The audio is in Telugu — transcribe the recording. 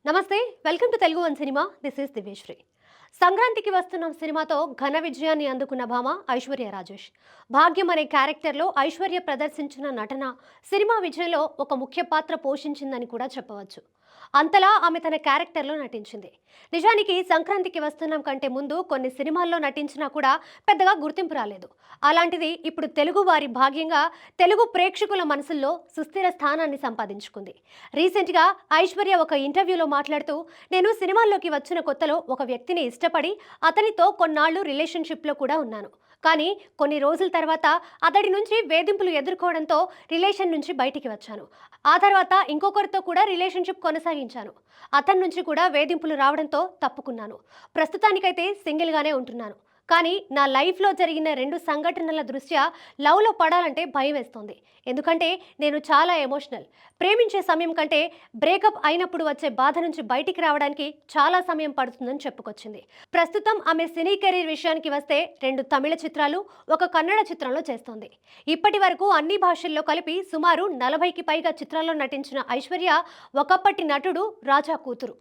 నమస్తే, welcome to Telugu one cinema. This is Divyasri. సంక్రాంతికి వస్తున్న సినిమాతో ఘన విజయాన్ని అందుకున్న భామ ఐశ్వర్య రాజేష్. భాగ్యం అనే క్యారెక్టర్లో ఐశ్వర్య ప్రదర్శించిన నటన సినిమా విజయంలో ఒక ముఖ్య పాత్ర పోషించిందని కూడా చెప్పవచ్చు. అంతలా ఆమె తన క్యారెక్టర్లో నటించింది. నిజానికి సంక్రాంతికి వస్తున్నాం కంటే ముందు కొన్ని సినిమాల్లో నటించినా కూడా పెద్దగా గుర్తింపు రాలేదు. అలాంటిది ఇప్పుడు తెలుగు వారి భాగ్యంగా తెలుగు ప్రేక్షకుల మనసుల్లో సుస్థిర స్థానాన్ని సంపాదించుకుంది. రీసెంట్గా ఐశ్వర్య ఒక ఇంటర్వ్యూలో మాట్లాడుతూ, నేను సినిమాల్లోకి వచ్చిన కొత్తలో ఒక వ్యక్తిని ఇష్టపడి అతనితో కొన్నాళ్ళు రిలేషన్షిప్లో కూడా ఉన్నాను. కానీ కొన్ని రోజుల తర్వాత అతడి నుంచి వేధింపులు ఎదుర్కోవడంతో రిలేషన్ నుంచి బయటికి వచ్చాను. ఆ తర్వాత ఇంకొకరితో కూడా రిలేషన్షిప్ కొనసాగించాను. అతని నుంచి కూడా వేధింపులు రావడంతో తప్పుకున్నాను. ప్రస్తుతానికైతే సింగిల్గానే ఉంటున్నాను. కానీ నా లైఫ్లో జరిగిన 2 సంఘటనల దృష్ట్యా లవ్లో పడాలంటే భయం వేస్తోంది. ఎందుకంటే నేను చాలా ఎమోషనల్. ప్రేమించే సమయం కంటే బ్రేకప్ అయినప్పుడు వచ్చే బాధ నుంచి బయటికి రావడానికి చాలా సమయం పడుతుందని చెప్పుకొచ్చింది. ప్రస్తుతం ఆమె సినీ కెరీర్ విషయానికి వస్తే 2 తమిళ చిత్రాలు, ఒక కన్నడ చిత్రంలో చేస్తోంది. ఇప్పటి వరకు అన్ని భాషల్లో కలిపి సుమారు 40కి పైగా చిత్రాల్లో నటించిన ఐశ్వర్య ఒకప్పటి నటుడు రాజా కూతురు.